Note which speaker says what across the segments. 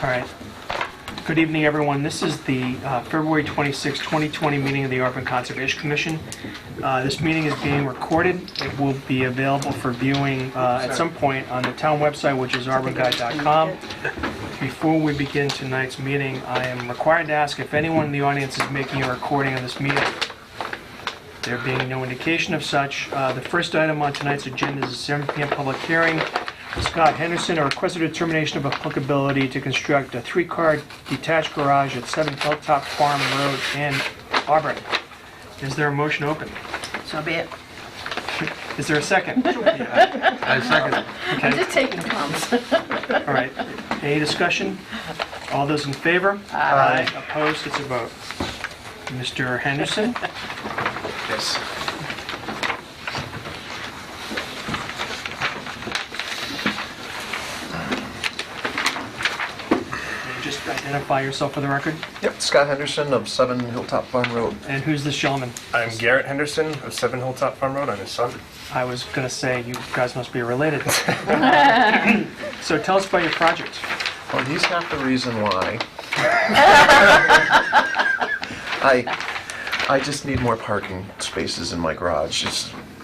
Speaker 1: All right. Good evening, everyone. This is the February 26, 2020 meeting of the Auburn Conservation Commission. This meeting is being recorded. It will be available for viewing at some point on the town website, which is auburnguide.com. Before we begin tonight's meeting, I am required to ask if anyone in the audience is making a recording of this meeting. There being no indication of such, the first item on tonight's agenda is a 7 p.m. public hearing. Scott Henderson, a requested determination of applicability to construct a 3-car detached garage at 7 Hilltop Farm Road in Auburn. Is there a motion open?
Speaker 2: So be it.
Speaker 1: Is there a second?
Speaker 3: I second it.
Speaker 2: I'm
Speaker 1: Okay,
Speaker 2: just taking crumbs.
Speaker 1: all right. Any discussion? All those in favor?
Speaker 2: Aye.
Speaker 1: Opposed? It's a vote. Mr. Henderson?
Speaker 3: Yes.
Speaker 1: Just identify yourself for the record.
Speaker 3: Yep, Scott Henderson of 7 Hilltop Farm Road.
Speaker 1: And who's this gentleman?
Speaker 4: I'm Garrett Henderson of 7 Hilltop Farm Road. I'm his son.
Speaker 1: I was going to say, you guys must be related. So tell us about your project.
Speaker 3: Well, he's half the reason why. I just need more parking spaces in my garage.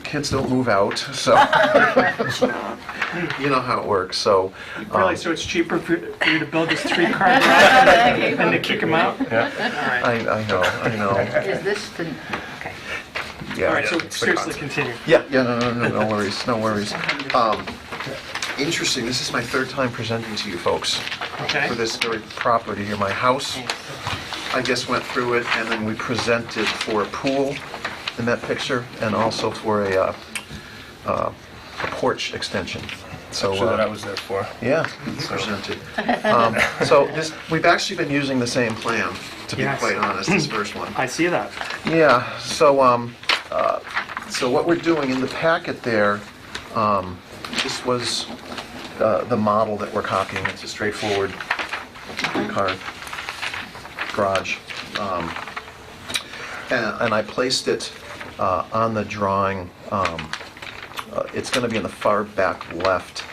Speaker 3: Kids don't move out, so you know how it works. So
Speaker 1: Really, so it's cheaper for you to build this 3-car garage than to kick them out?
Speaker 4: Yeah.
Speaker 1: All right.
Speaker 3: I know.
Speaker 2: Is this the, okay.
Speaker 3: Yeah.
Speaker 1: All right, so
Speaker 4: it's the
Speaker 1: seriously,
Speaker 4: concept.
Speaker 1: continue.
Speaker 3: Yeah, no worries. Interesting, this is my third time presenting to you folks
Speaker 1: Okay.
Speaker 3: for this very property here. My house, I guess, went through it, and then we presented for a pool in that picture, and also for a porch extension. So
Speaker 4: Sure that I was there for.
Speaker 3: yeah, presented. So we've actually been using the same plan, to be
Speaker 1: Yes.
Speaker 3: quite honest, this first one.
Speaker 1: I see that.
Speaker 3: Yeah, so so what we're doing in the packet there, this was the model that we're copying. It's a straightforward 3-car garage. And I placed it on the drawing. It's going to be in the far back left.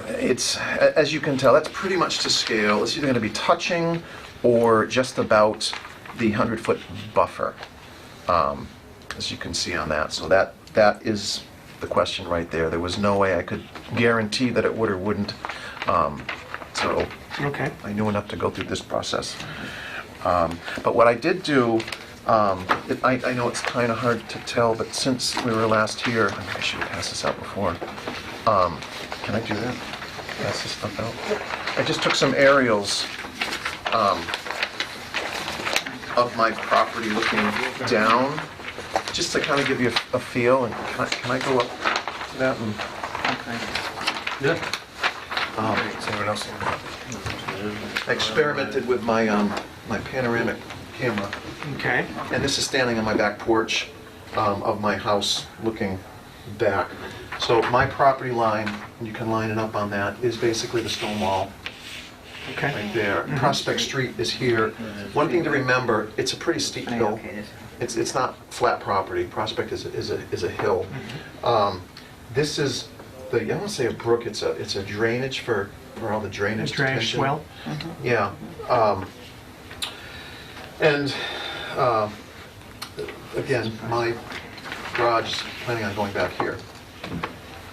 Speaker 3: It's, as you can tell, that's pretty much to scale. It's either going to be touching or just about the 100-foot buffer, as you can see on that. So that is the question right there. There was no way I could guarantee that it would or wouldn't. So
Speaker 1: Okay.
Speaker 3: I knew enough to go through this process. But what I did do, I know it's kind of hard to tell, but since we were last here, I should have passed this out before. Can I do that? Pass this stuff out? I just took some aerials of my property looking down, just to kind of give you a feel. And can I go up to that? And,
Speaker 4: Yeah. Is anyone else?
Speaker 3: I experimented with my my panoramic camera.
Speaker 1: Okay.
Speaker 3: And this is standing on my back porch of my house looking back. So my property line, you can line it up on that, is basically the stone wall
Speaker 1: Okay.
Speaker 3: right there. Prospect Street is here. One thing to remember, it's a pretty steep hill. It's not flat property. Prospect is a hill. This is I don't want to say a brook, it's a drainage for all the drainage
Speaker 1: Drainage
Speaker 3: detention.
Speaker 1: well?
Speaker 3: Yeah. And again, my garage is planning on going back here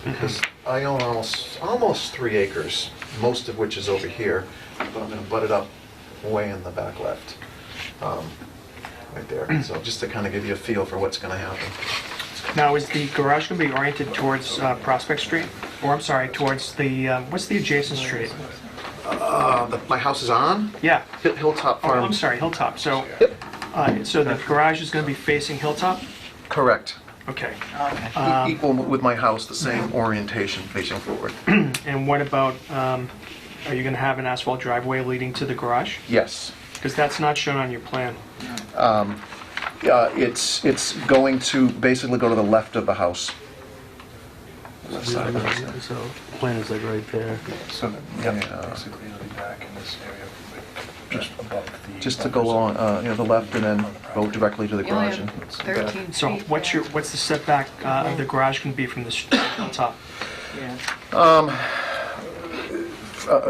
Speaker 3: because I own almost 3 acres, most of which is over here, but I'm going to butt it up way in the back left, right there. So just to kind of give you a feel for what's going to happen.
Speaker 1: Now, is the garage going to be oriented towards Prospect Street? Or, I'm sorry, towards the, what's the adjacent street?
Speaker 3: My house is on
Speaker 1: Yeah.
Speaker 3: Hilltop
Speaker 1: Oh,
Speaker 3: Farm.
Speaker 1: I'm sorry, Hilltop. So,
Speaker 3: Yep.
Speaker 1: so the garage is going to be facing Hilltop?
Speaker 3: Correct.
Speaker 1: Okay.
Speaker 2: Okay.
Speaker 3: Equal with my house, the same orientation facing forward.
Speaker 1: And what about, are you going to have an asphalt driveway leading to the garage?
Speaker 3: Yes.
Speaker 1: Because that's not shown on your plan.
Speaker 3: It's going to basically go to the left of the house.
Speaker 5: So plan is like right there.
Speaker 4: So,
Speaker 3: Yeah.
Speaker 4: basically it'll be back in this area, just above the...
Speaker 3: Just to go along, the left and then go directly to the
Speaker 2: You only
Speaker 3: garage.
Speaker 2: have
Speaker 3: And
Speaker 2: 13
Speaker 1: So
Speaker 2: feet.
Speaker 1: what's the setback of the garage going to be from the Hilltop?
Speaker 2: Yeah.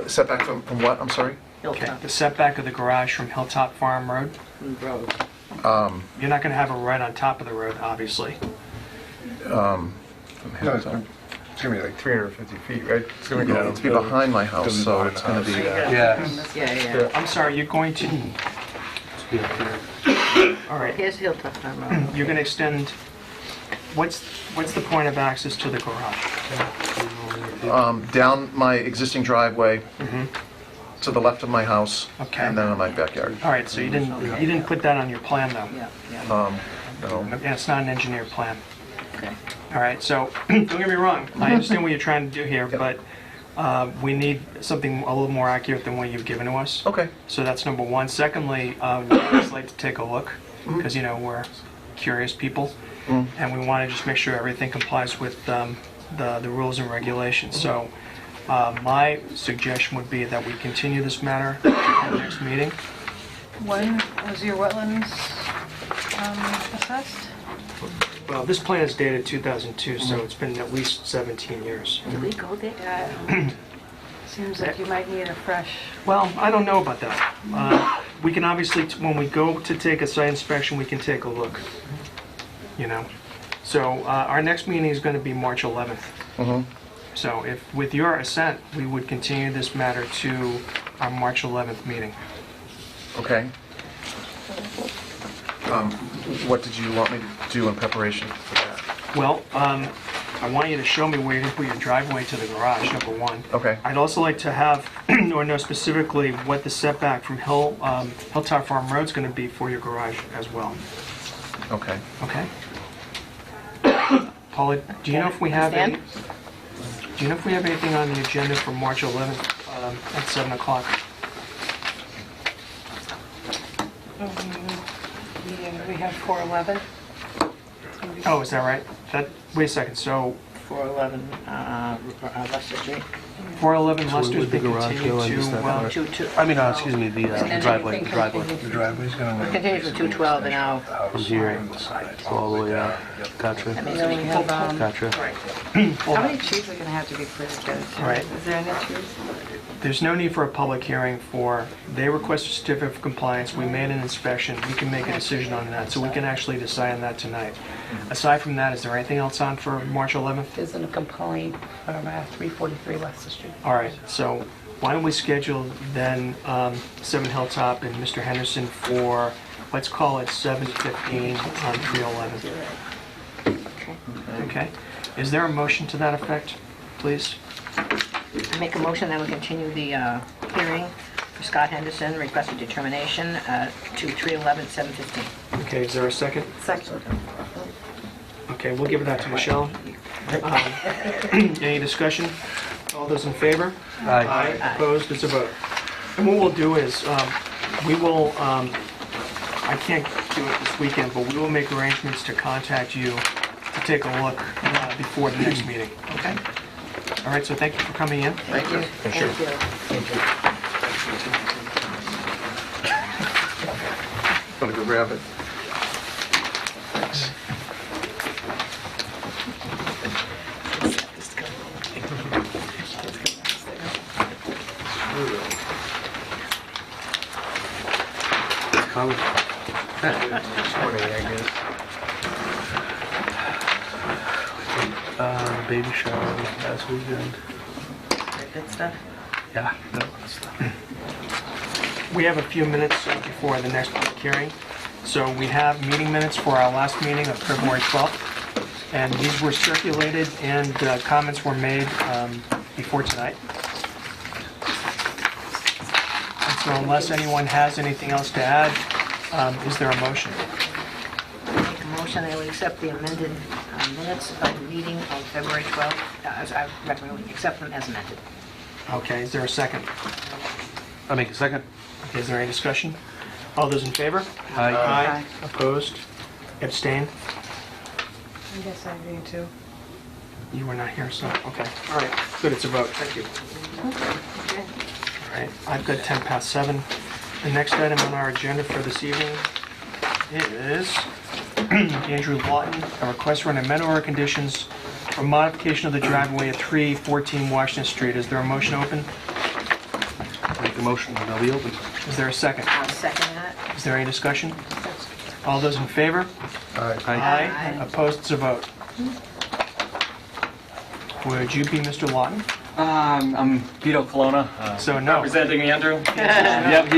Speaker 3: Setback from what, I'm sorry?
Speaker 1: Okay,
Speaker 2: Hilltop
Speaker 1: the setback of the garage from Hilltop Farm Road.
Speaker 2: Road.
Speaker 1: You're not going to have it right on top of the road, obviously.
Speaker 3: From
Speaker 4: No, it's
Speaker 3: Hilltop.
Speaker 4: it's gonna be like 350 feet, right? It's gonna
Speaker 3: No, it's be behind my house, so it's gonna be,
Speaker 2: Yeah, yeah.
Speaker 1: I'm sorry, you're going to,
Speaker 5: It's be up here.
Speaker 1: all right,
Speaker 2: Here's Hilltop Farm Road.
Speaker 1: you're going to extend, what's the point of access to the garage?
Speaker 3: down my existing driveway, to the left of my house,
Speaker 1: Okay.
Speaker 3: and then on my backyard.
Speaker 1: All right, so you didn't put that on your plan, though?
Speaker 2: Yeah, yeah.
Speaker 3: No.
Speaker 1: Yeah, it's not an engineered plan.
Speaker 2: Okay.
Speaker 1: All right, so, don't get me wrong, I understand what you're trying to do here, but we need something a little more accurate than what you've given to us.
Speaker 3: Okay.
Speaker 1: So that's number one. Secondly, we always like to take a look, because, we're curious people, and we want to just make sure everything complies with the rules and regulations. So my suggestion would be that we continue this matter at the next meeting.
Speaker 6: When was your wetlands assessed?
Speaker 1: Well, this plan is dated 2002, so it's been at least 17 years.
Speaker 2: Did we go there?
Speaker 6: Seems like you might need a fresh,
Speaker 1: Well, I don't know about that. We can obviously, when we go to take a site inspection, we can take a look, So our next meeting is going to be March 11th. So if, with your assent, we would continue this matter to our March 11th meeting.
Speaker 3: Okay. What did you want me to do in preparation for that?
Speaker 1: Well, I want you to show me where you're going to put your driveway to the garage, number one.
Speaker 3: Okay.
Speaker 1: I'd also like to have, or know specifically what the setback from Hilltop Farm Road is going to be for your garage as well.
Speaker 3: Okay.
Speaker 1: Okay? Paula, do you know if we have any? Do you know if we have anything on the agenda for March 11th at 7 o'clock?
Speaker 6: we have 411.
Speaker 1: Oh, is that right? Wait a second, so
Speaker 2: 411 Leicester Street.
Speaker 1: 411
Speaker 5: So
Speaker 1: Lester's
Speaker 5: would the
Speaker 1: been
Speaker 5: garage go
Speaker 1: continued
Speaker 5: into
Speaker 1: to,
Speaker 5: that?
Speaker 2: 22.
Speaker 5: I mean, excuse me, the driveway.
Speaker 4: The driveway's gonna.
Speaker 2: Continues to 212 and now.
Speaker 4: House
Speaker 5: here.
Speaker 4: on the side.
Speaker 5: All the way out. Gotcha.
Speaker 2: That means
Speaker 6: Then
Speaker 2: we
Speaker 6: we
Speaker 2: can
Speaker 6: have,
Speaker 5: Gotcha.
Speaker 1: hold
Speaker 6: how
Speaker 1: on.
Speaker 6: many trees are gonna have to be cleared?
Speaker 1: Right.
Speaker 6: Is there any trees?
Speaker 1: There's no need for a public hearing they request a certificate of compliance, we made an inspection, we can make a decision on that, so we can actually decide on that tonight. Aside from that, is there anything else on for March 11th?
Speaker 6: There's a complaint from 343 Leicester Street.
Speaker 1: All right, so why don't we schedule then 7 Hilltop and Mr. Henderson for, let's call it 7:15 on 311. Okay? Is there a motion to that effect, please?
Speaker 2: I make a motion that we continue the hearing for Scott Henderson, requested determination to 311, 7:15.
Speaker 1: Okay, is there a second?
Speaker 6: Second.
Speaker 1: Okay, we'll give that to Michelle. Any discussion? All those in favor?
Speaker 5: Aye.
Speaker 1: Opposed? It's a vote. And what we'll do is, we will, I can't do it this weekend, but we will make arrangements to contact you to take a look before the next meeting, okay? All right, so thank you for coming in.
Speaker 2: Thank you. Thank you.
Speaker 3: Gonna go grab it. Thanks.
Speaker 5: Come.
Speaker 4: 20, I guess.
Speaker 5: Baby shower last weekend.
Speaker 2: Good stuff.
Speaker 5: Yeah. That was stuff.
Speaker 1: We have a few minutes before the next public hearing. So we have meeting minutes for our last meeting of February 12th. And these were circulated and comments were made before tonight. And so unless anyone has anything else to add, is there a motion?
Speaker 2: Make a motion that we accept the amended minutes of the meeting of February 12th. I recommend we accept them as amended.
Speaker 1: Okay, is there a second?
Speaker 5: I make a second.
Speaker 1: Okay, is there any discussion? All those in favor?
Speaker 5: Aye.
Speaker 1: Aye. Opposed? Abstain?
Speaker 6: I guess I do too.
Speaker 1: You were not here, so, okay. All right, good, it's a vote, thank you.
Speaker 2: Okay.
Speaker 1: All right, I've got 10 past 7. The next item on our agenda for this evening is Andrew Lawton, a request for an amendment order conditions for modification of the driveway at 314 Washington Street. Is there a motion open?
Speaker 5: Make a motion, and they'll be open.
Speaker 1: Is there a second?
Speaker 2: I'll second that.
Speaker 1: Is there any discussion? All those in favor?
Speaker 5: Aye.
Speaker 2: Aye.
Speaker 1: Opposed, it's a vote. Would you be Mr. Lawton?
Speaker 7: I'm Vito Colonna,
Speaker 1: So no.
Speaker 7: representing Andrew. Yep,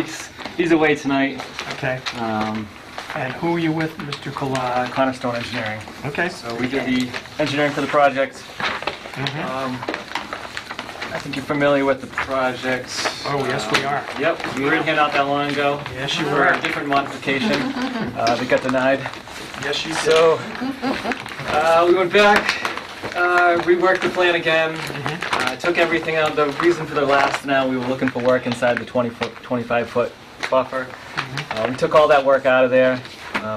Speaker 7: he's away tonight.
Speaker 1: Okay.
Speaker 7: Um,
Speaker 1: And who are you with, Mr. Colon?
Speaker 7: Cornerstone Engineering.
Speaker 1: Okay.
Speaker 7: So we did the engineering for the project.
Speaker 1: Mhm.
Speaker 7: I think you're familiar with the project.
Speaker 1: Oh, yes, we are.
Speaker 7: Yep, we were in here not that long ago.
Speaker 1: Yes, you
Speaker 7: For
Speaker 1: were.
Speaker 7: a different modification. They got denied.
Speaker 1: Yes, you did.
Speaker 7: So we went back, reworked the plan again, took everything out. The reason for the last now, we were looking for work inside the 25-foot buffer. We took all that work out of there,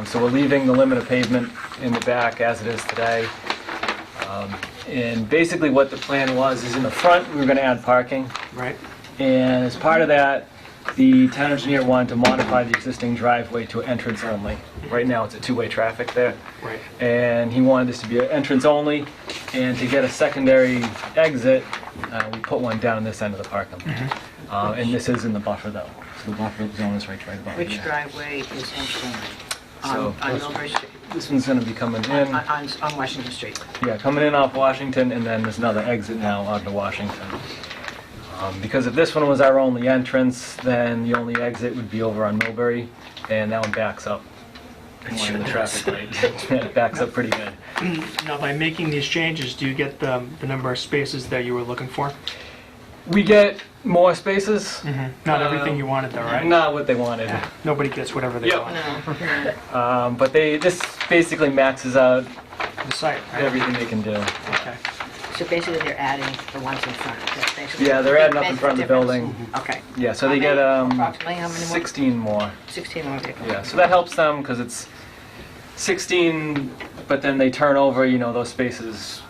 Speaker 7: so we're leaving the limit of pavement in the back as it is today. And basically what the plan was is in the front, we were going to add parking.
Speaker 1: Right.
Speaker 7: And as part of that, the town engineer wanted to modify the existing driveway to entrance only. Right now, it's a two-way traffic there.
Speaker 1: Right.
Speaker 7: And he wanted this to be an entrance only, and to get a secondary exit, we put one down this end of the parking lot. And this is in the buffer though, so the buffer zone is right above
Speaker 2: Which
Speaker 7: here.
Speaker 2: driveway is entering?
Speaker 7: So,
Speaker 2: On Millbury Street?
Speaker 7: This one's gonna be coming in,
Speaker 2: On Washington Street.
Speaker 7: yeah, coming in off Washington, and then there's another exit now onto Washington. Because if this one was our only entrance, then the only exit would be over on Millbury, and that one backs up. More in the traffic light. It backs up pretty good.
Speaker 1: Now, by making these changes, do you get the number of spaces that you were looking for?
Speaker 7: We get more spaces.
Speaker 1: Not everything you wanted, though, right?
Speaker 7: Not what they wanted.
Speaker 1: Nobody gets whatever they
Speaker 7: Yep.
Speaker 1: want.
Speaker 7: But this basically maxes out
Speaker 1: The site, right?
Speaker 7: everything they can do.
Speaker 1: Okay.
Speaker 2: So basically, they're adding the ones in front. That's basically-
Speaker 7: Yeah, they're adding up in
Speaker 2: Makes
Speaker 7: front of the
Speaker 2: difference.
Speaker 7: building.
Speaker 2: Okay.
Speaker 7: Yeah, so
Speaker 2: How
Speaker 7: they get
Speaker 2: many- approximately how many more?
Speaker 7: 16 more.
Speaker 2: 16 more vehicles.
Speaker 7: Yeah, so that helps them because it's 16, but then they turn over, those spaces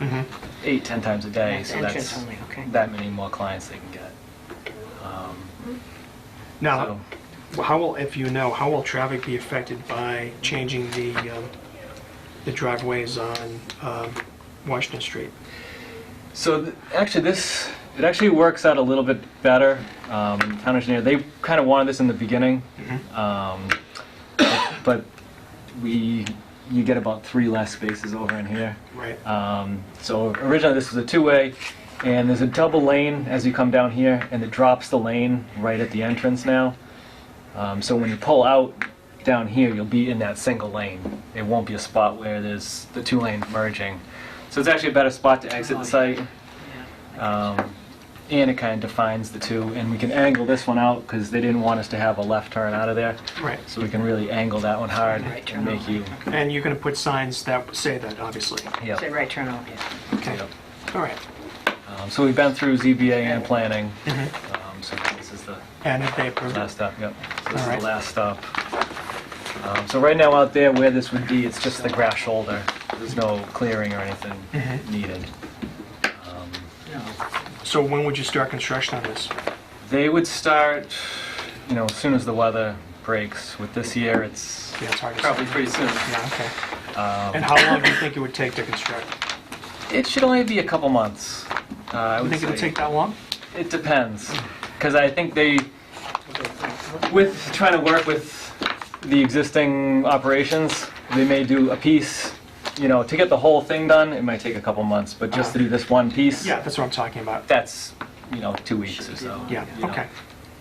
Speaker 7: 8-10 times a day.
Speaker 2: That's
Speaker 7: So
Speaker 2: entrance
Speaker 7: that's
Speaker 2: only, okay.
Speaker 7: that many more clients they can get.
Speaker 1: Now, how will, if you know, how will traffic be affected by changing the driveways on Washington Street?
Speaker 7: So actually it actually works out a little bit better. Town engineer, they kind of wanted this in the beginning, but you get about 3 less spaces over in here.
Speaker 1: Right.
Speaker 7: So originally this was a two-way, and there's a double lane as you come down here, and it drops the lane right at the entrance now. So when you pull out down here, you'll be in that single lane. It won't be a spot where there's the 2 lanes merging. So it's actually a better spot to exit the site. And it kind of defines the two. And we can angle this one out because they didn't want us to have a left turn out of there.
Speaker 1: Right.
Speaker 7: So we can really angle that one hard
Speaker 2: Right turn
Speaker 7: and make you...
Speaker 1: And you're going to put signs that say that, obviously.
Speaker 7: Yep.
Speaker 2: Say right turn off, yeah.
Speaker 1: Okay.
Speaker 7: Yep.
Speaker 1: All right.
Speaker 7: So we've been through ZBA and planning. So this is the
Speaker 1: And if they approve it?
Speaker 7: last stop, yep. So this
Speaker 1: All
Speaker 7: is
Speaker 1: right.
Speaker 7: the last stop. So right now out there where this would be, it's just the grass shoulder. There's no clearing or anything needed.
Speaker 1: So when would you start construction on this?
Speaker 7: They would start, as soon as the weather breaks. With this year, it's
Speaker 1: Yeah, it's hard to
Speaker 7: probably
Speaker 1: say.
Speaker 7: pretty soon.
Speaker 1: Yeah, okay. And how long do you think it would take to construct?
Speaker 7: It should only be a couple months. I
Speaker 1: You
Speaker 7: would
Speaker 1: think it'll
Speaker 7: say.
Speaker 1: take that long?
Speaker 7: It depends, because I think with trying to work with the existing operations, they may do a piece, to get the whole thing done, it might take a couple months, but just to do this one piece,
Speaker 1: Yeah, that's what I'm talking about.
Speaker 7: that's, 2 weeks or so.
Speaker 1: Yeah, okay.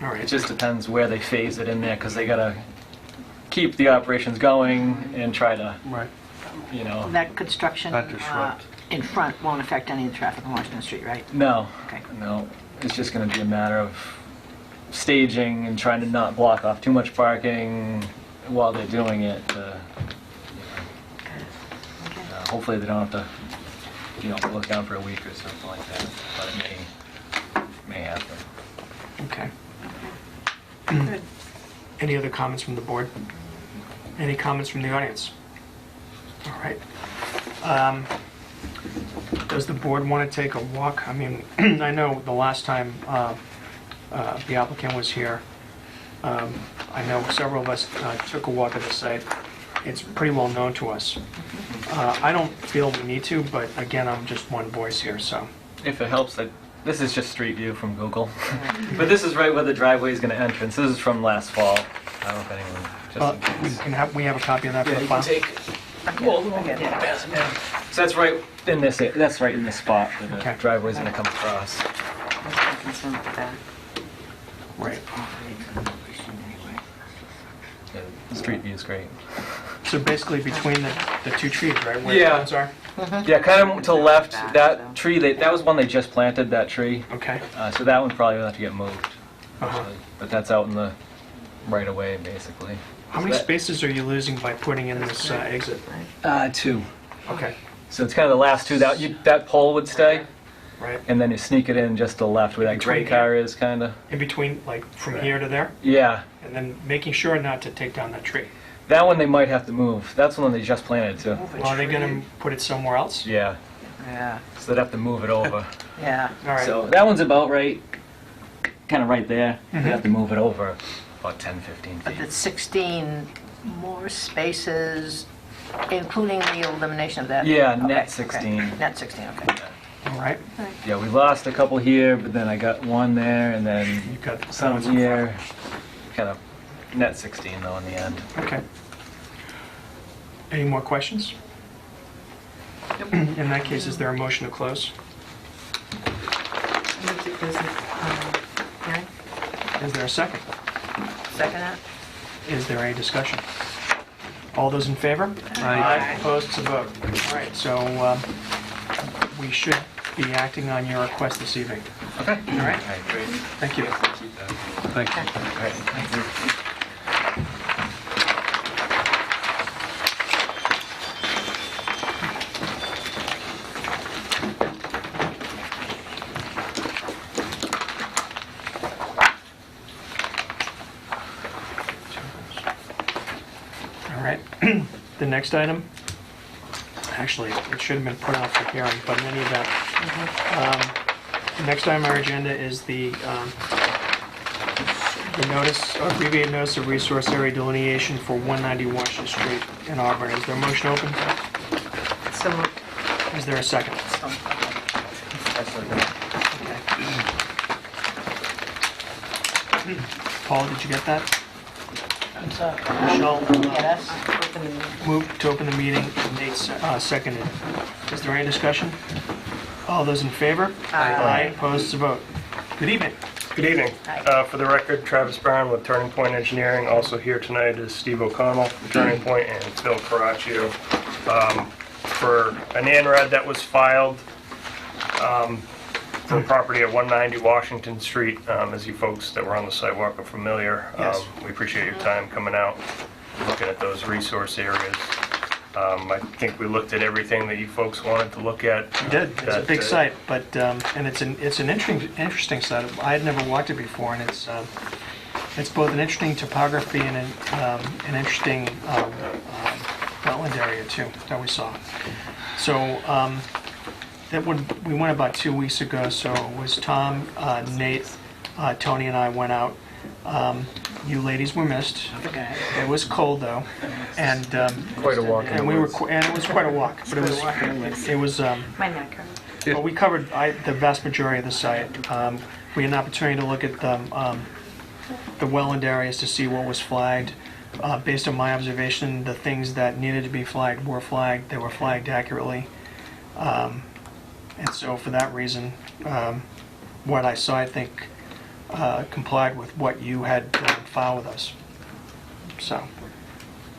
Speaker 1: All
Speaker 7: It
Speaker 1: right.
Speaker 7: just depends where they phase it in there, because they gotta keep the operations going and try to,
Speaker 1: Right.
Speaker 2: That construction
Speaker 5: Not disrupt.
Speaker 2: in front won't affect any of the traffic on Washington Street, right?
Speaker 7: no,
Speaker 2: Okay.
Speaker 7: no, it's just gonna be a matter of staging and trying to not block off too much parking while they're doing it. Hopefully they don't have to, look down for a week or something like that, but it may happen.
Speaker 1: Okay.
Speaker 2: Good.
Speaker 1: Any other comments from the board? Any comments from the audience? All right. Does the board want to take a walk? I mean, I know the last time the applicant was here, I know several of us took a walk at the site. It's pretty well known to us. I don't feel we need to, but again, I'm just one voice here, so.
Speaker 7: If it helps, This is just street view from Google. But this is right where the driveway is going to entrance. This is from last fall. I don't know if anyone, just in case.
Speaker 1: We have a copy of that for
Speaker 7: Yeah,
Speaker 1: the
Speaker 7: you
Speaker 1: file.
Speaker 7: can take. Yeah. So that's right in this. That's right in this spot where the
Speaker 1: Okay.
Speaker 7: driveway's going to come across.
Speaker 1: Right.
Speaker 7: Yeah, the street view is great.
Speaker 1: So basically between the two trees, right, where
Speaker 7: Yeah.
Speaker 1: the ones are?
Speaker 7: Yeah, kind of to the left. That tree, that was one they just planted. That tree.
Speaker 1: Okay.
Speaker 7: So that one probably will have to get moved.
Speaker 1: Uh-huh.
Speaker 7: But that's out in the right of way, basically.
Speaker 1: How many spaces are you losing by putting in this exit?
Speaker 7: 2.
Speaker 1: Okay,
Speaker 7: So it's kind of the last 2. That pole would stay,
Speaker 1: right.
Speaker 7: and then you sneak it in just to the left where that gray
Speaker 1: Between
Speaker 7: car is, kind of.
Speaker 1: In between, like from here to there?
Speaker 7: Yeah.
Speaker 1: And then making sure not to take down that tree.
Speaker 7: That one they might have to move. That's the one they just planted too.
Speaker 1: Well, are they gonna put it somewhere else?
Speaker 7: Yeah.
Speaker 2: Yeah,
Speaker 7: So they'd have to move it over.
Speaker 2: yeah.
Speaker 1: All right.
Speaker 7: So that one's about right, kind of right there.
Speaker 1: Mhm.
Speaker 7: They have to move it over about 10, 15
Speaker 2: But
Speaker 7: feet.
Speaker 2: it's 16 more spaces, including the elimination of that?
Speaker 7: Yeah,
Speaker 2: Okay,
Speaker 7: net
Speaker 2: okay.
Speaker 7: 16.
Speaker 2: Net 16, okay.
Speaker 1: All right.
Speaker 7: Yeah, we lost a couple here, but then I got one there, and then
Speaker 1: You've got
Speaker 7: some
Speaker 1: ones in
Speaker 7: here. Kind of net 16 though in the end.
Speaker 1: front. Okay. Any more questions? In that case, is there a motion to close? Is there a second?
Speaker 2: Second that?
Speaker 1: Is there any discussion? All those in favor?
Speaker 2: Aye.
Speaker 1: Opposed to vote. All right, so we should be acting on your request this evening.
Speaker 7: Okay.
Speaker 1: All right,
Speaker 7: All right, great.
Speaker 1: thank you.
Speaker 5: Thank you.
Speaker 7: All right, thank you.
Speaker 1: All right, the next item, actually, it should have been put out for hearing, but in any event, the next item on our agenda is the notice, abbreviated notice of resource area delineation for 190 Washington Street in Auburn. Is there a motion open?
Speaker 2: So moved.
Speaker 1: Is there a second? Paul, did you get that?
Speaker 2: I'm sorry.
Speaker 1: Michelle,
Speaker 2: Yes.
Speaker 1: moved to open the meeting, Nate seconded. Is there any discussion? All those in favor?
Speaker 2: Aye.
Speaker 1: Opposed to vote. Good evening.
Speaker 4: Good evening.
Speaker 2: Hi.
Speaker 4: For the record, Travis Brown with Turning Point Engineering. Also here tonight is Steve O'Connell from Turning Point, and Phil Caraccio. For an ANRAD that was filed for property at 190 Washington Street, as you folks that were on the sidewalk are familiar.
Speaker 1: Yes.
Speaker 4: We appreciate your time coming out, looking at those resource areas. I think we looked at everything that you folks wanted to look at.
Speaker 1: You did. It's a
Speaker 4: That,
Speaker 1: big site, but, and it's an interesting site. I had never walked it before, and it's both an interesting topography and an interesting wetland area too, that we saw. So, we went about 2 weeks ago, so it was Tom, Nate, Tony and I went out. You ladies were missed.
Speaker 2: Okay.
Speaker 1: It was cold though, and
Speaker 4: Quite a walk in
Speaker 1: and
Speaker 4: the
Speaker 1: we were
Speaker 4: woods.
Speaker 1: And it was quite a walk, but it was
Speaker 6: My neck hurts.
Speaker 1: but we covered the vast majority of the site. We had an opportunity to look at the wetland areas to see what was flagged. Based on my observation, the things that needed to be flagged were flagged. They were flagged accurately. And so for that reason, what I saw, I think, complied with what you had filed with us. So,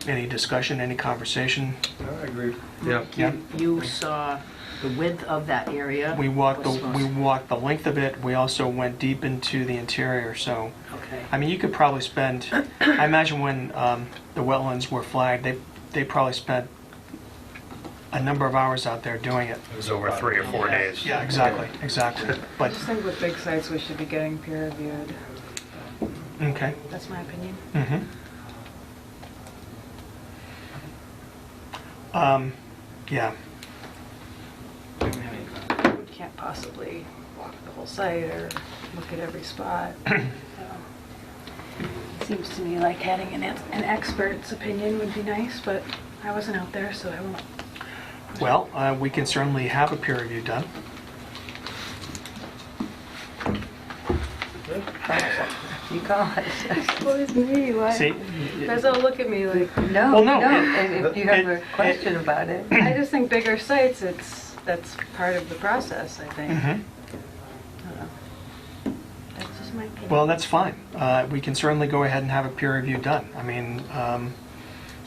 Speaker 1: any discussion, any conversation?
Speaker 4: I agree.
Speaker 5: Yeah.
Speaker 1: Yeah.
Speaker 2: You saw the width of that area?
Speaker 1: We walked
Speaker 2: was supposed-
Speaker 1: we walked the length of it. We also went deep into the interior. So,
Speaker 2: Okay.
Speaker 1: I mean, you could probably spend. I imagine when the wetlands were flagged, they probably spent a number of hours out there doing it.
Speaker 4: It was over 3 or 4 days.
Speaker 1: Yeah, exactly.
Speaker 6: I
Speaker 1: But
Speaker 6: just think with big sites, we should be getting peer reviewed.
Speaker 1: okay.
Speaker 6: That's my opinion.
Speaker 1: Mm-hmm. Yeah.
Speaker 6: We can't possibly walk the whole site or look at every spot. Seems to me like having an expert's opinion would be nice, but I wasn't out there, so I won't.
Speaker 1: Well, we can certainly have a peer review done.
Speaker 8: You call it.
Speaker 6: What is me? Why?
Speaker 1: See,
Speaker 6: You guys all look at me like,
Speaker 8: No,
Speaker 1: Well, no,
Speaker 8: no,
Speaker 1: it-
Speaker 8: if you have a question about it.
Speaker 6: I just think bigger sites, that's part of the process, I think.
Speaker 1: mhm.
Speaker 6: I don't know. That's just my opinion.
Speaker 1: Well, that's fine. We can certainly go ahead and have a peer review done. I mean,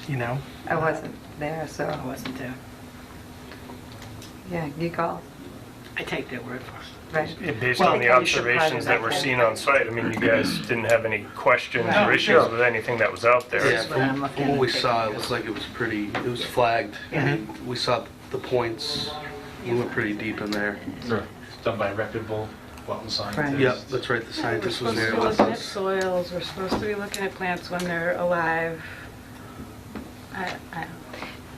Speaker 1: you know,
Speaker 8: I wasn't there,
Speaker 2: I
Speaker 8: so,
Speaker 2: wasn't there.
Speaker 8: yeah, you call.
Speaker 2: I take their word for it.
Speaker 8: Right.
Speaker 4: Based
Speaker 1: Well,
Speaker 4: on the
Speaker 2: I think we should
Speaker 4: observations that were
Speaker 2: private
Speaker 4: seen on site, I mean, you guys didn't have any questions or
Speaker 2: No,
Speaker 4: issues with anything that was out there.
Speaker 5: Yeah,
Speaker 2: what I'm
Speaker 5: from
Speaker 2: looking
Speaker 5: what we
Speaker 2: at.
Speaker 5: saw, it looks like it was pretty, it was flagged. And we saw the points, we went pretty deep in there.
Speaker 9: It's done by reputable wetland scientists.
Speaker 8: Right.
Speaker 5: Yep, that's right, the
Speaker 6: We're
Speaker 5: scientist was
Speaker 6: supposed to
Speaker 5: there
Speaker 6: be
Speaker 5: with
Speaker 6: looking at
Speaker 5: us.
Speaker 6: soils, we're supposed to be looking at plants when they're alive. I don't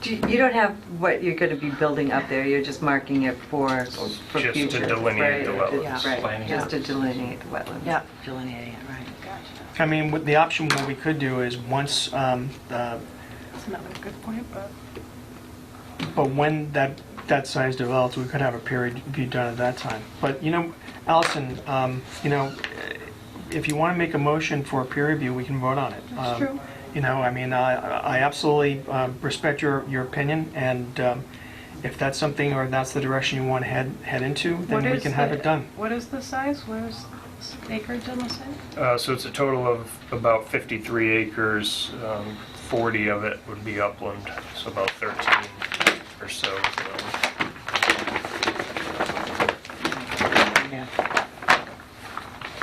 Speaker 8: You don't have what you're gonna be building up there, you're just marking it for
Speaker 4: Just to
Speaker 8: future.
Speaker 4: delineate the
Speaker 8: right,
Speaker 4: wetlands.
Speaker 8: Right,
Speaker 9: Planning.
Speaker 8: just to delineate the wetlands.
Speaker 2: Yeah, delineating it, right.
Speaker 1: I mean, with the option, what we could do is once,
Speaker 6: That's another good point,
Speaker 1: but when that site is developed, we could have a peer review done at that time. But, you know, Allison, you know, if you want to make a motion for a peer review, we can vote on it.
Speaker 6: that's true.
Speaker 1: You know, I mean, I absolutely respect your opinion, and if that's something, or that's the direction you want to head into,
Speaker 6: What
Speaker 1: then we
Speaker 6: is
Speaker 1: can have
Speaker 6: the-
Speaker 1: it done.
Speaker 6: What is the size? Where's acreage on the site?
Speaker 4: So it's a total of about 53 acres, 40 of it would be upland, so about 13 or so.
Speaker 2: Yeah.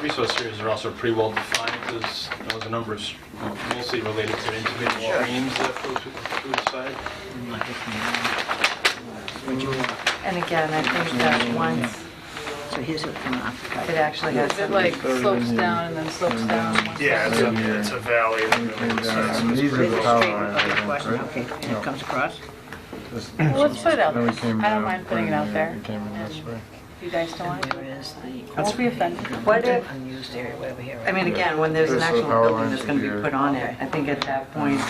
Speaker 9: Resource areas are also pretty well defined because there's a number of, mostly related to individual streams that flow through the site.
Speaker 8: And again, I think that once
Speaker 2: So here's it from off.
Speaker 8: it actually has
Speaker 6: Is it
Speaker 8: some.
Speaker 6: like slopes down and then slopes down? on one
Speaker 4: Yeah,
Speaker 6: side?
Speaker 4: it's a valley.
Speaker 10: These are the power lines, I
Speaker 2: Okay,
Speaker 10: think,
Speaker 2: question,
Speaker 10: right?
Speaker 2: okay, and it comes across?
Speaker 6: Well, let's put it out
Speaker 10: Then
Speaker 6: there.
Speaker 10: we came
Speaker 6: I don't
Speaker 10: down,
Speaker 6: mind putting it out there.
Speaker 10: We came in this way.
Speaker 6: If you guys don't want
Speaker 2: And
Speaker 6: to,
Speaker 2: where is the?
Speaker 6: I won't be offended.
Speaker 8: What if,
Speaker 2: Unused area, whatever here.
Speaker 8: I mean, again, when there's an
Speaker 10: This is the
Speaker 8: actual
Speaker 10: power
Speaker 8: building
Speaker 10: lines
Speaker 8: that's gonna be
Speaker 10: here.
Speaker 8: put on it, I think at that point,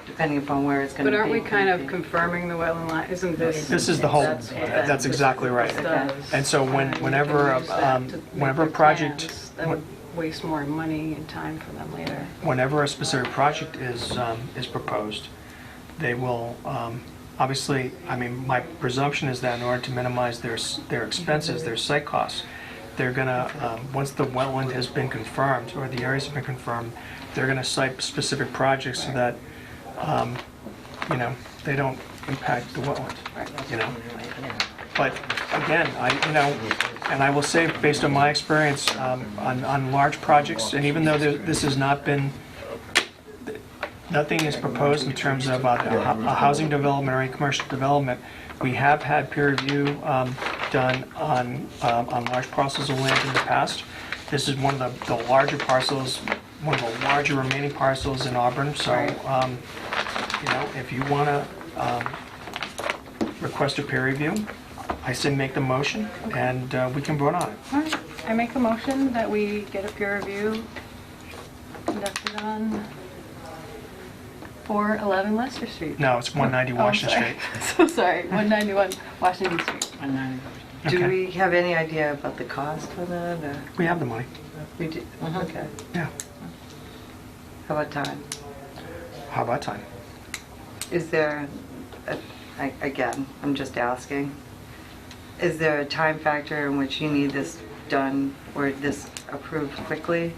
Speaker 8: depending upon where it's gonna
Speaker 6: But
Speaker 8: be.
Speaker 6: aren't we kind of
Speaker 8: maybe-
Speaker 6: confirming the wetland line? Isn't this?
Speaker 1: This is the whole,
Speaker 6: That's what that-
Speaker 1: that's exactly right.
Speaker 6: this does.
Speaker 1: And so whenever,
Speaker 6: Use that to make
Speaker 1: whenever a
Speaker 6: their
Speaker 1: project,
Speaker 6: plans. That would waste more money and time for them later.
Speaker 1: whenever a specific project is proposed, they will, obviously, I mean, my presumption is that in order to minimize their expenses, their site costs, they're gonna, once the wetland has been confirmed, or the areas have been confirmed, they're gonna cite specific projects so that, you know, they don't impact the wetland, you know? But again, you know, and I will say, based on my experience on large projects, and even though this has not been, nothing is proposed in terms of a housing development or any commercial development, we have had peer review done on large parcels of land in the past. This is one of the larger parcels, one of the larger remaining parcels in Auburn, so, you know, if you want to request a peer review, I say make the motion, and we can vote on it.
Speaker 6: All right, I make a motion that we get a peer review conducted on 411 Leicester Street.
Speaker 1: No, it's 190
Speaker 6: Oh, I'm
Speaker 1: Washington
Speaker 6: sorry.
Speaker 1: Street.
Speaker 6: So sorry, 191 Washington Street.
Speaker 8: Do
Speaker 1: Okay.
Speaker 8: we have any idea about the cost for that, or?
Speaker 1: We have the money,
Speaker 8: We do, okay.
Speaker 1: yeah.
Speaker 8: How about time?
Speaker 1: How about time?
Speaker 8: Is there, again, I'm just asking, is there a time factor in which you need this done or this approved quickly?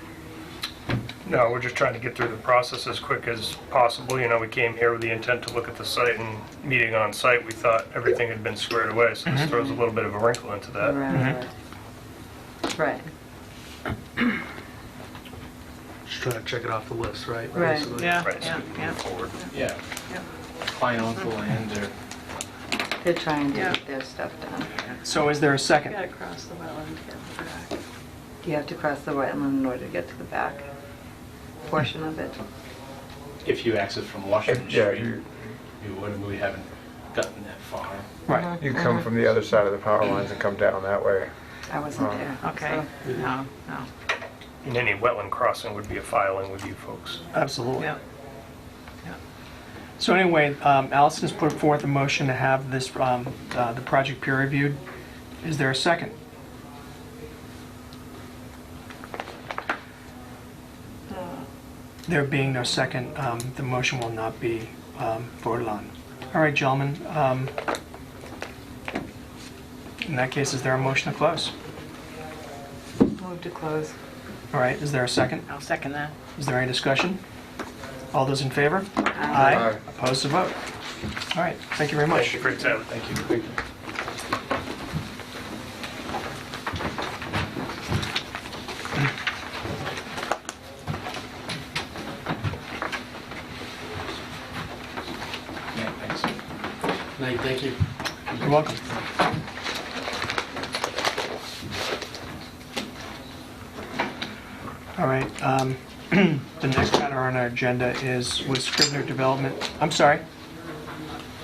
Speaker 4: No, we're just trying to get through the process as quick as possible. You know, we came here with the intent to look at the site, and meeting on site, we thought everything had been squared away, so this throws a little bit of a wrinkle into that.
Speaker 8: Right.
Speaker 5: Just trying to check it off the list, right?
Speaker 8: Right.
Speaker 5: Basically.
Speaker 2: Yeah,
Speaker 4: Right, so
Speaker 2: yeah,
Speaker 4: we can
Speaker 2: yeah.
Speaker 4: move forward.
Speaker 9: Yeah. Client owns the land, or
Speaker 8: They're trying to
Speaker 6: Yeah.
Speaker 8: get their stuff done.
Speaker 1: So is there a second?
Speaker 6: Gotta cross the wetland to get to the back.
Speaker 8: Do you have to cross the wetland in order to get to the back portion of it?
Speaker 9: if you access from Washington
Speaker 10: Yeah,
Speaker 9: Street, you would, we haven't gotten that far.
Speaker 1: Right.
Speaker 10: You come from the other side of the power lines and come down that way.
Speaker 8: I wasn't there.
Speaker 2: Okay,
Speaker 8: so-
Speaker 2: no.
Speaker 4: And any wetland crossing would be a filing with you folks.
Speaker 1: Absolutely.
Speaker 2: Yeah.
Speaker 1: So anyway, Allison's put forth a motion to have this, the project peer reviewed. Is there a second? There being no second, the motion will not be voted on. All right, gentlemen. In that case, is there a motion to close?
Speaker 8: Move to close.
Speaker 1: All right, is there a second?
Speaker 2: I'll second that.
Speaker 1: Is there any discussion? All those in favor?
Speaker 10: Aye.
Speaker 1: Opposed to vote? All right, thank you very
Speaker 4: Thank
Speaker 1: much.
Speaker 4: you for your time.
Speaker 9: Thank you. Yeah, thanks.
Speaker 5: Night, thank you.
Speaker 1: You're welcome. All right, the next matter on our agenda was Scribner Development. I'm sorry?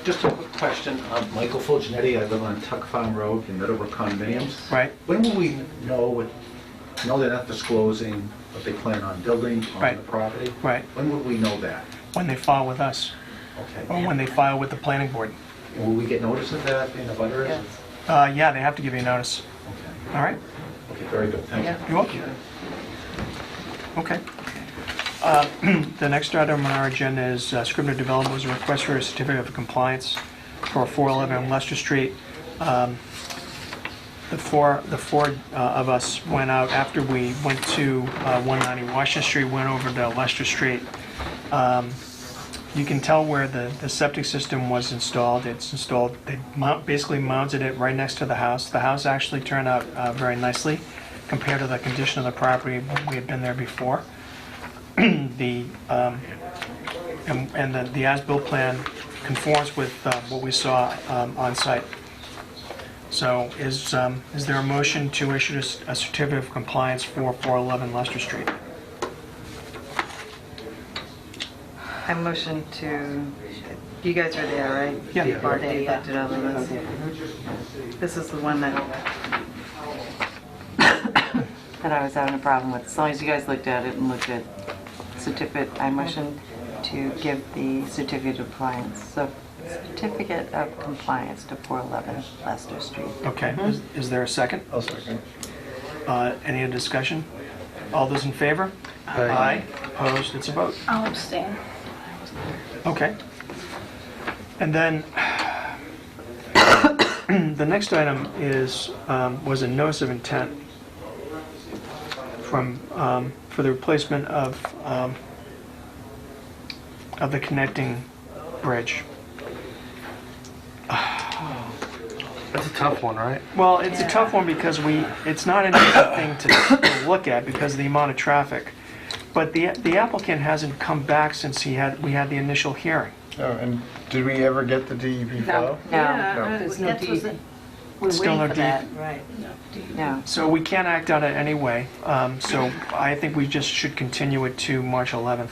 Speaker 11: Just a quick question. Michael Fulgenetti, I live on Tuck Farm Road in Middlebrook condominiums.
Speaker 1: Right.
Speaker 11: When will we know they're not disclosing what they plan on building on
Speaker 1: Right.
Speaker 11: the property?
Speaker 1: Right,
Speaker 11: When will we know that?
Speaker 1: when they file with us,
Speaker 11: Okay.
Speaker 1: or when they file with the planning board.
Speaker 11: And will we get notice of that in the butters?
Speaker 2: Yes.
Speaker 1: Yeah, they have to give you a notice.
Speaker 11: Okay.
Speaker 1: All right?
Speaker 11: Okay, very good. Thank you.
Speaker 2: Yeah.
Speaker 1: You're welcome. Okay. The next item on our agenda is Scribner Development was a request for a certificate of compliance for 411 Leicester Street. The four of us went out after we went to 190 Washington Street, went over to Leicester Street. You can tell where the septic system was installed. It's installed, they basically mounted it right next to the house. The house actually turned out very nicely compared to the condition of the property when we had been there before. The as-built plan conforms with what we saw on site. So is there a motion to issue a certificate of compliance for 411 Leicester Street?
Speaker 8: I motion to, you guys were there, right?
Speaker 1: Yeah.
Speaker 8: Marty looked at all of this. This is the one that I was having a problem with. As long as you guys looked at it and looked at certificate, I motion to give the certificate of compliance. So certificate of compliance to 411 Leicester Street.
Speaker 1: Okay, is there a second?
Speaker 10: I'll second.
Speaker 1: Any other discussion? All those in favor? Aye. Opposed? It's a vote.
Speaker 6: I'll abstain.
Speaker 1: Okay. And then, the next item was a notice of intent for the replacement of the connecting bridge.
Speaker 5: That's a tough one, right?
Speaker 1: Well, it's a tough one because it's not an easy thing to look at because of the amount of traffic. But the applicant hasn't come back since we had the initial hearing.
Speaker 10: Oh, and did we ever get the DEP file?
Speaker 8: No,
Speaker 2: There's
Speaker 8: no
Speaker 2: no
Speaker 8: DEP.
Speaker 2: DEP. We're
Speaker 1: Still
Speaker 2: waiting
Speaker 1: no
Speaker 2: for
Speaker 1: DEP.
Speaker 2: that, right.
Speaker 8: No.
Speaker 1: So we can't act on it anyway. So I think we just should continue it to March 11th.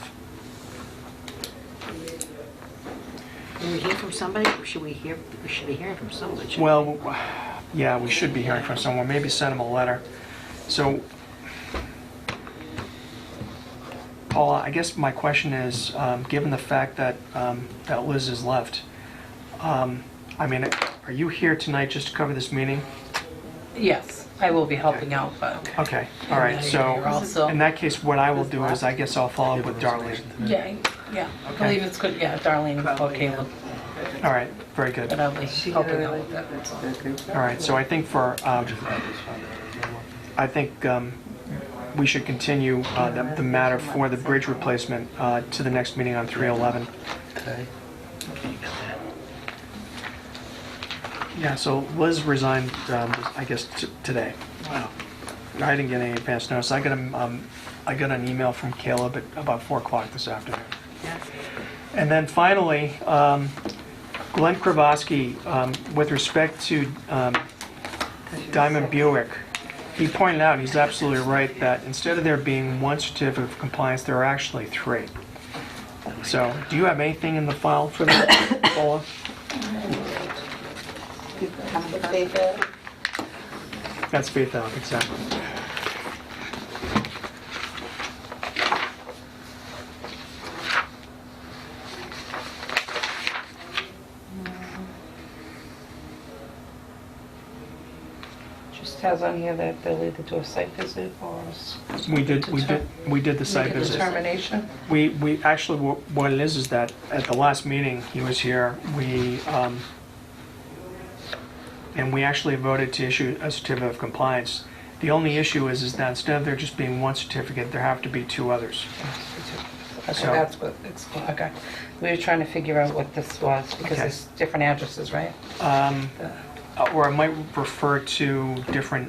Speaker 2: Will we hear from somebody, or should we be hearing from someone? shouldn't we?
Speaker 1: Well, yeah, we should be hearing from someone. Maybe send them a letter. So, Paula, I guess my question is, given the fact that that Liz has left, I mean, are you here tonight just to cover this meeting?
Speaker 12: Yes, I will be helping out, but
Speaker 1: Okay, all right.
Speaker 12: you're
Speaker 1: So
Speaker 12: also-
Speaker 1: in that case, what I will do is I guess I'll follow up with Darlene.
Speaker 12: yeah, I believe it's good, yeah, Darlene, Caleb,
Speaker 1: All right, very good.
Speaker 12: but I'll be helping out with that.
Speaker 1: All right, so I think we should continue the matter for the bridge replacement to the next meeting on 3/11.
Speaker 5: Okay.
Speaker 1: Yeah, so Liz resigned, I guess, today. Wow. I didn't get any advance notice. I got an email from Caleb at about 4 o'clock this afternoon. And then finally, Glenn Kravosky, with respect to Diamond Buick, he pointed out, and he's absolutely right, that instead of there being one certificate of compliance, there are actually 3. So, do you have anything in the file for that, Paula? That's Faith Allen, exactly.
Speaker 8: Just
Speaker 12: has on here that they'll either do a site visit or
Speaker 1: We did the site
Speaker 12: make a
Speaker 1: visit.
Speaker 12: determination.
Speaker 1: We actually, what it is that at the last meeting, he was here, and we actually voted to issue a certificate of compliance. The only issue is that instead of there just being one certificate, there have to be two others.
Speaker 12: Okay,
Speaker 1: So-
Speaker 12: that's what it's, okay. We were trying to figure out what this was, because
Speaker 1: Okay.
Speaker 12: there's different addresses, right?
Speaker 1: Or I might refer to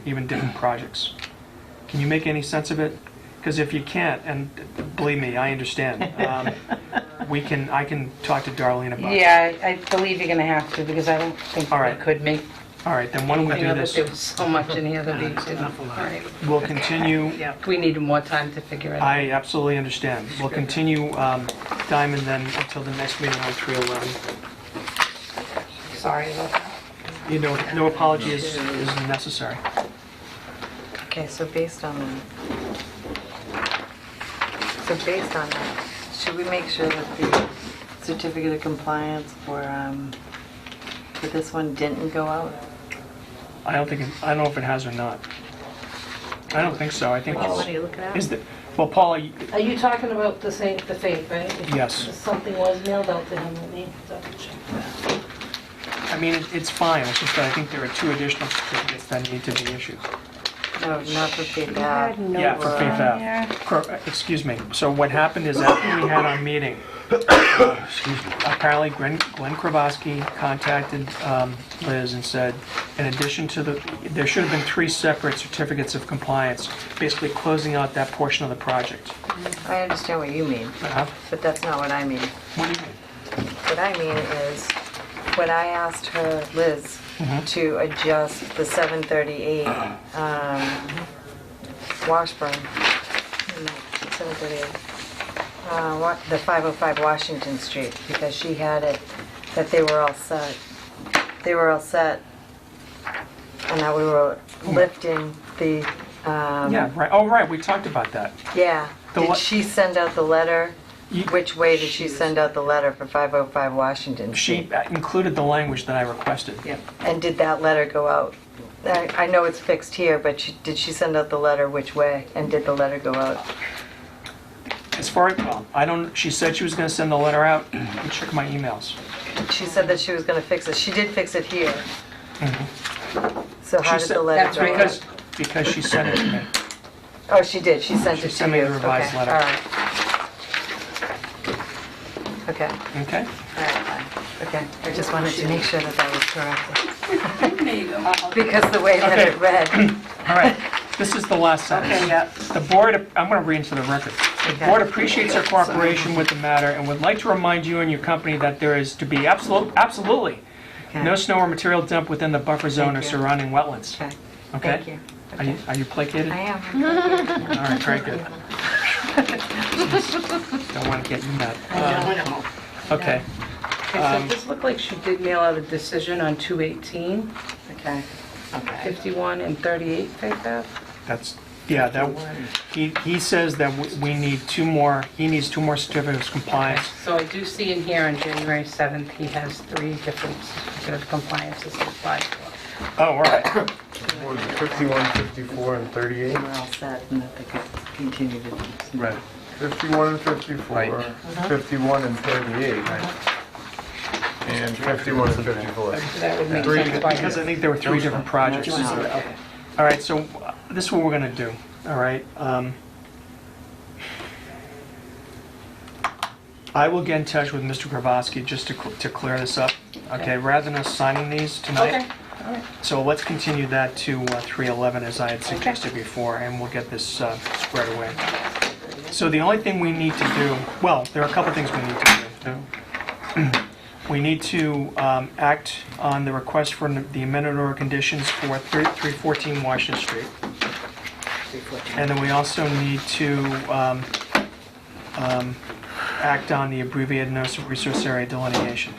Speaker 1: even different projects. Can you make any sense of it? Because if you can't, and believe me, I understand, I can talk to Darlene about it.
Speaker 12: Yeah, I believe you're gonna have to, because I don't think
Speaker 1: All
Speaker 12: we
Speaker 1: right.
Speaker 12: could make
Speaker 1: All right, then why don't we
Speaker 12: anything
Speaker 1: do
Speaker 12: of it.
Speaker 1: this?
Speaker 12: There was so much in here that we didn't. All right.
Speaker 1: We'll continue,
Speaker 12: We needed more time to figure it out.
Speaker 1: I absolutely understand. We'll continue Diamond then until the next meeting on 3/11.
Speaker 12: Sorry about that.
Speaker 1: You know, no apology is necessary.
Speaker 8: Okay, so based on that, should we make sure that the certificate of compliance for this one didn't go out?
Speaker 1: I don't know if it has or not. I don't think so. I think
Speaker 2: Which one are you looking at?
Speaker 1: is the well, Paula.
Speaker 12: Are you talking about the faith, right? If
Speaker 1: Yes.
Speaker 12: something was mailed out to him, let me double check that.
Speaker 1: I mean, it's fine. It's just that I think there are two additional certificates that need to be issued.
Speaker 8: No, not for Faith Ave.
Speaker 1: Yeah, for Faith Ave. Excuse me. So what happened is after we had our meeting, apparently Glenn Kravosky contacted Liz and said, in addition to there should have been 3 separate certificates of compliance, basically closing out that portion of the project.
Speaker 8: I understand what you mean, but that's not what I mean.
Speaker 1: What do you mean?
Speaker 8: What I mean is, when I asked her, Liz, to adjust the 738 Washburn, 738, the 505 Washington Street, because she had it, that they were all set. They were all set, and that we were lifting the,
Speaker 1: Yeah, right. Oh, right. We talked about that.
Speaker 8: yeah.
Speaker 1: The
Speaker 8: Did she send out the letter? Which way did she send out the letter for 505 Washington Street?
Speaker 1: She included the language that I requested.
Speaker 2: Yep.
Speaker 8: And did that letter go out? I know it's fixed here, but did she send out the letter which way? And did the letter go out?
Speaker 1: As far as, well, I don't, she said she was going to send the letter out. Let me check my emails.
Speaker 8: She said that she was going to fix it. She did fix it here. So how
Speaker 1: She
Speaker 8: did
Speaker 1: said-
Speaker 8: the letter
Speaker 12: That's
Speaker 8: go
Speaker 12: right.
Speaker 8: out?
Speaker 1: Because she sent it to me.
Speaker 8: Oh, she did. She sent
Speaker 1: She
Speaker 8: it to
Speaker 1: sent me
Speaker 8: you.
Speaker 1: the revised
Speaker 8: Okay,
Speaker 1: letter.
Speaker 8: all right. Okay,
Speaker 1: Okay?
Speaker 8: all right, fine. Okay, I just wanted to make sure that that was correct.
Speaker 12: There you go.
Speaker 8: Because the way that
Speaker 1: Okay.
Speaker 8: it read.
Speaker 1: All right. This is the last sentence.
Speaker 8: Okay, yep.
Speaker 1: The board, I'm going to read into the record. The
Speaker 8: Okay.
Speaker 1: board appreciates your cooperation with the matter and would like to remind you and your company that there is to be absolutely
Speaker 8: Okay.
Speaker 1: no snow or material dump within the buffer zone or
Speaker 8: Thank you.
Speaker 1: surrounding wetlands.
Speaker 8: Okay,
Speaker 1: Okay?
Speaker 8: thank you.
Speaker 1: Are you placated?
Speaker 8: I am.
Speaker 1: All right, very good. Don't want to get you mad.
Speaker 2: No.
Speaker 1: Okay.
Speaker 12: Okay, so this looked like she did mail out a decision on 2/18,
Speaker 8: Okay.
Speaker 2: Okay.
Speaker 12: 51 and 38 Faith Ave.
Speaker 1: That's, yeah, that, he says that we need 2 more, he needs 2 more certificates of compliance.
Speaker 12: So I do see in here on January 7th, he has 3 different certificate of compliances to apply for.
Speaker 1: Oh, all right.
Speaker 10: What was it, 51, 54, and 38?
Speaker 8: They were all set and that they could continue to.
Speaker 5: Right.
Speaker 10: 51 and 54,
Speaker 5: Right.
Speaker 10: 51 and 38. And 51 and 54.
Speaker 12: That would make
Speaker 10: Three
Speaker 12: sense why
Speaker 1: Because I think there were 3 different projects. All right, so this is what we're going to do, all right? I will get in touch with Mr. Grabowski just to clear this up, okay? Rather than us signing these tonight.
Speaker 12: Okay, all right.
Speaker 1: So let's continue that to 3/11 as I had suggested before, and we'll get this squared away. So the only thing we need to do, well, there are a couple things we need to do. We need to act on the request for the amended order conditions for 314 Washington Street. And then we also need to act on the abbreviated notice of resource area delineation.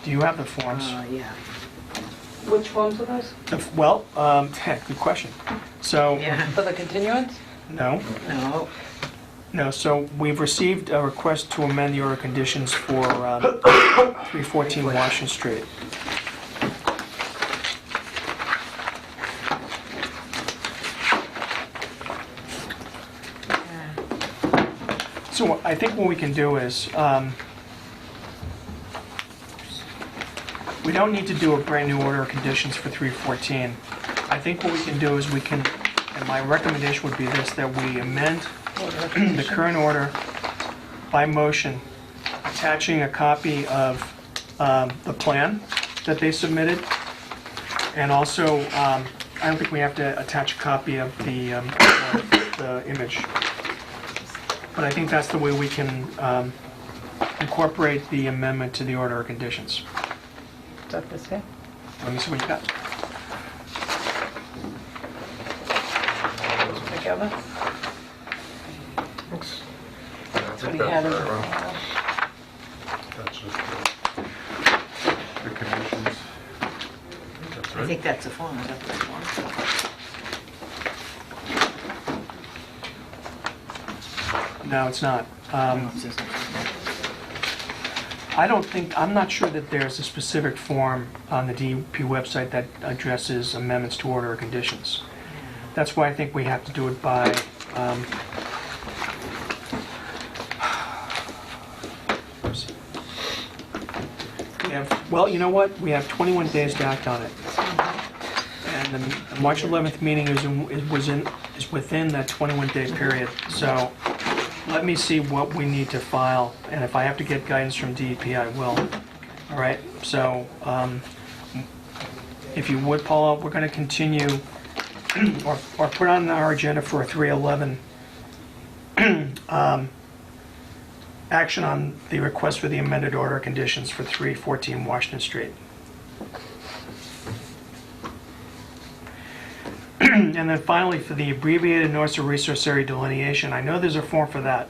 Speaker 1: Do you have the forms?
Speaker 2: Yeah.
Speaker 12: Which forms are those?
Speaker 1: Well, good question. So,
Speaker 2: Yeah.
Speaker 12: For the continuance?
Speaker 1: no.
Speaker 2: No.
Speaker 1: No, so we've received a request to amend the order of conditions for 314 Washington Street. So I think what we can do is, we don't need to do a brand new order of conditions for 314. I think what we can do is we can, and my recommendation would be this, that we amend the current order by motion, attaching a copy of the plan that they submitted, and also, I don't think we have to attach a copy of the image. But I think that's the way we can incorporate the amendment to the order of conditions.
Speaker 12: Is that this here?
Speaker 1: Let me see what you got.
Speaker 12: Together?
Speaker 10: Thanks.
Speaker 12: That's what he had in the file.
Speaker 10: That's just the conditions. That's
Speaker 2: I
Speaker 10: right.
Speaker 2: think that's the form, is that the form?
Speaker 1: No, it's not.
Speaker 2: No, it says-
Speaker 1: I'm not sure that there's a specific form on the DEP website that addresses amendments to order of conditions. That's why I think we have to do it by, well, you know what? We have 21 days to act on it. And the March 11th meeting is within that 21-day period. So let me see what we need to file, and if I have to get guidance from DEP, I will. All right, so if you would, Paula, we're going to continue, or put on our agenda for a 311 action on the request for the amended order of conditions for 314 Washington Street. And then finally, for the abbreviated notice of resource area delineation, I know there's a form for that.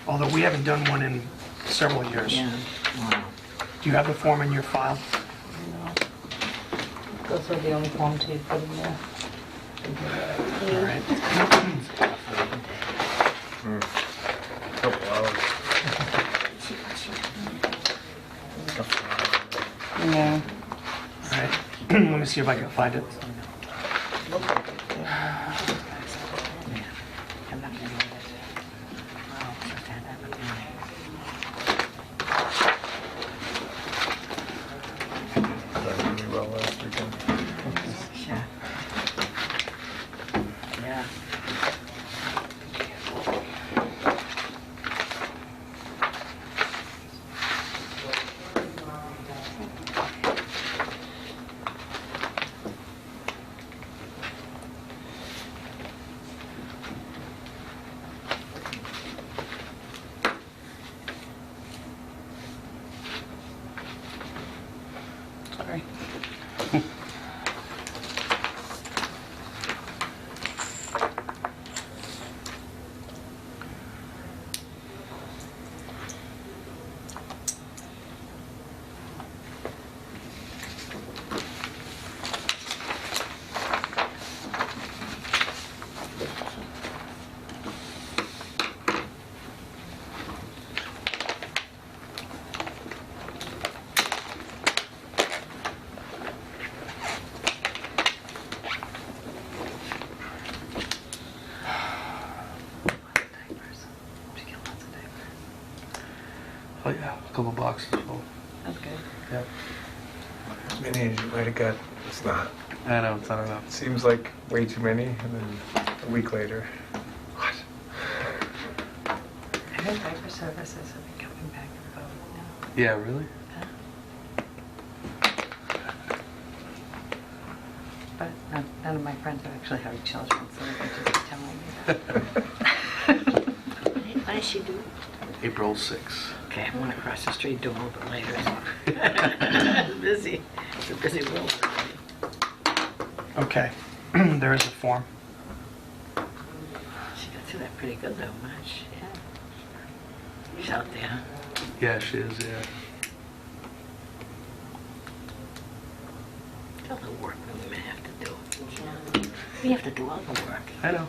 Speaker 1: Although we haven't done one in several years.
Speaker 2: Yeah. Wow.
Speaker 1: Do you have the form in your file?
Speaker 12: No. Those are the only forms he put in there.
Speaker 1: All right.
Speaker 10: Couple hours.
Speaker 12: Yeah.
Speaker 1: All right. Let me see if I can find it.
Speaker 2: I'm not gonna do this. Wow, just had that with me.
Speaker 10: That did really well last weekend.
Speaker 2: Yeah. Yeah.
Speaker 12: Sorry.
Speaker 5: Oh yeah, a couple boxes full.
Speaker 12: That's good.
Speaker 5: Yeah.
Speaker 10: As many as you might have got, it's not.
Speaker 5: I know, it's not enough.
Speaker 10: It seems like way too many, and then a week later. What?
Speaker 8: I heard diaper services have been coming back and forth now.
Speaker 5: Yeah, really?
Speaker 8: But none of my friends have actually had children, so they're just telling me that.
Speaker 2: What does she do?
Speaker 5: April 6th.
Speaker 2: Okay, I'm gonna cross the street, do a little bit later. It's busy. It's a busy world.
Speaker 1: Okay. There is a form.
Speaker 2: She got through that pretty good though, March. Yeah. She's out there.
Speaker 5: Yeah, she is, yeah.
Speaker 2: All the work that women have to do. We have to do all the work.
Speaker 5: I know.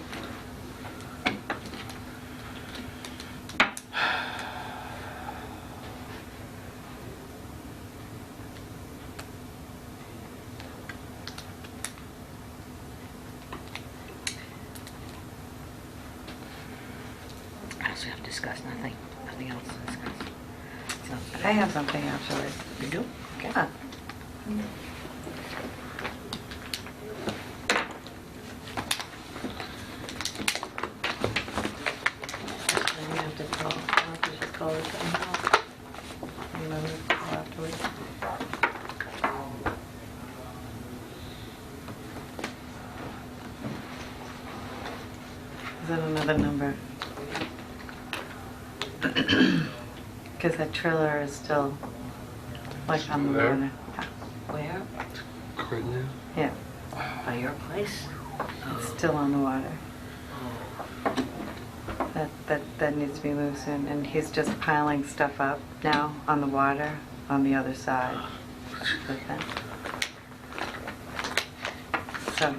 Speaker 2: discuss, nothing else to discuss. So,
Speaker 8: I have something actually.
Speaker 2: You do? Okay.
Speaker 8: Ah.
Speaker 2: Then we have to call, I'll have to just call it somehow.
Speaker 8: And then we'll call afterwards. Is that another number? Because that trailer is still like on the
Speaker 5: There?
Speaker 8: water.
Speaker 2: Where?
Speaker 5: Scribner?
Speaker 8: Yeah,
Speaker 2: By your place?
Speaker 8: it's still on the water. That needs to be moved soon, and he's just piling stuff up now on the water on the other side of the fence. So,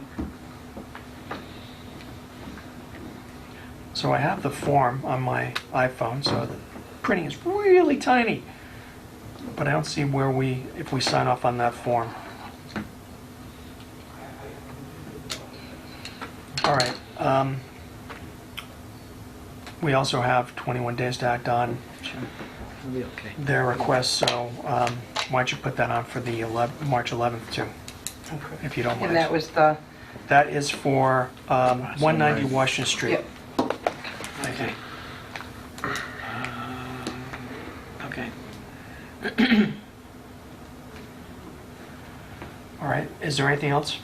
Speaker 1: So I have the form on my iPhone, so the printing is really tiny. But I don't see where if we sign off on that form. All right. We also have 21 days to act on
Speaker 2: It'll be okay.
Speaker 1: their request, so why don't you put that on for the March 11th too, if you don't mind.
Speaker 12: And that was the,
Speaker 1: That is for 190 Washington Street.
Speaker 12: Yep.
Speaker 1: Thank you.
Speaker 2: Okay.
Speaker 1: All right, is there anything else?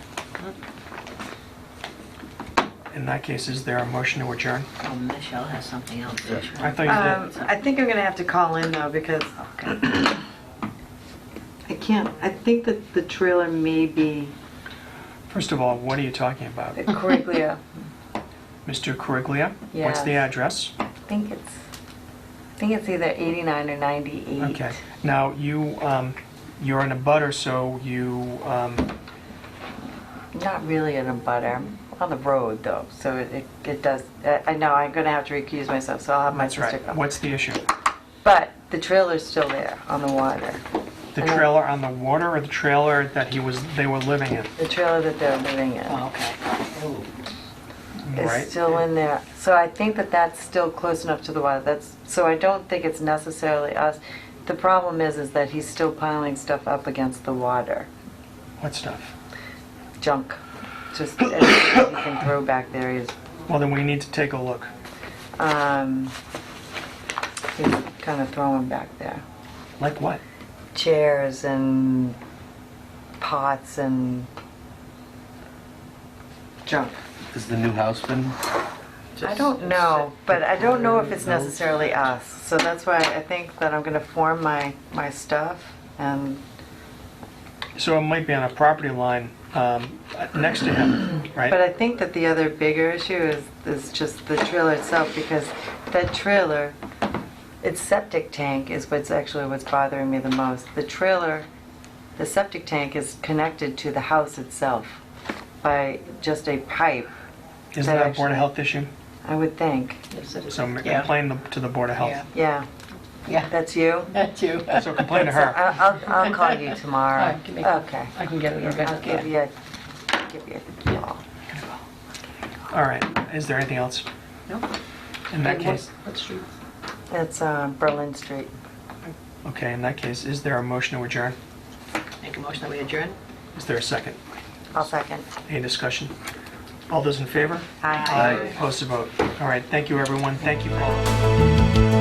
Speaker 1: In that case, is there a motion to adjourn?
Speaker 2: Oh, Michelle has something else. to share.
Speaker 1: I thought you did.
Speaker 8: I think I'm gonna have to call in though, because
Speaker 2: Okay.
Speaker 8: I can't, I think that the trailer may be
Speaker 1: First of all, what are you talking about?
Speaker 8: Coriglia.
Speaker 1: Mr. Coriglia? What's the
Speaker 8: Yes.
Speaker 1: address?
Speaker 8: I think it's either 89 or 98.
Speaker 1: Okay. Now, you're in a butter, so you,
Speaker 8: Not really in a butter, on the road though, so it does, I know I'm gonna have to recuse myself, so I'll have my
Speaker 1: that's
Speaker 8: sister
Speaker 1: right.
Speaker 8: come.
Speaker 1: What's the issue?
Speaker 8: But the trailer's still there on the water.
Speaker 1: The
Speaker 8: And I-
Speaker 1: trailer on the water or the trailer that they were living in?
Speaker 8: The trailer that they're living in
Speaker 2: Oh, okay.
Speaker 1: Right?
Speaker 8: is still in there. So I think that that's still close enough to the water. So I don't think it's necessarily us. The problem is that he's still piling stuff up against the water.
Speaker 1: What stuff?
Speaker 8: Junk. Just anything he can throw back there is,
Speaker 1: Well, then we need to take a look.
Speaker 8: he's kind of throwing back there.
Speaker 1: Like what?
Speaker 8: Chairs and pots and junk.
Speaker 5: Is the new house been?
Speaker 8: I don't know, but I don't know if it's necessarily us. So that's why I think that I'm going to form my stuff and
Speaker 1: So it might be on a property line next to him, right?
Speaker 8: but I think that the other bigger issue is just the trailer itself, because that trailer, its septic tank is what's bothering me the most. The trailer, the septic tank is connected to the house itself by just a pipe.
Speaker 1: Isn't that a Board of Health issue?
Speaker 8: I would think.
Speaker 2: Yes, it is.
Speaker 1: So
Speaker 2: Yeah.
Speaker 1: complain to the Board of Health.
Speaker 2: Yeah.
Speaker 8: Yeah.
Speaker 2: Yeah.
Speaker 8: That's you?
Speaker 2: That's you.
Speaker 1: So complain to her.
Speaker 8: I'll call you tomorrow.
Speaker 12: All right, give me-
Speaker 8: Okay.
Speaker 12: I can get it, okay.
Speaker 8: I'll give you a call.
Speaker 1: All right, is there anything else?
Speaker 2: No?
Speaker 1: In that
Speaker 12: And what-
Speaker 1: case,
Speaker 12: what street?
Speaker 8: It's Berlin Street.
Speaker 1: okay, in that case, is there a motion to adjourn?
Speaker 2: Make a motion that we adjourn?
Speaker 1: Is there a second?
Speaker 8: I'll second.
Speaker 1: Any discussion? All those in favor?
Speaker 8: Aye.
Speaker 1: Opposed to vote. All right, thank you, everyone. Thank you, Paul.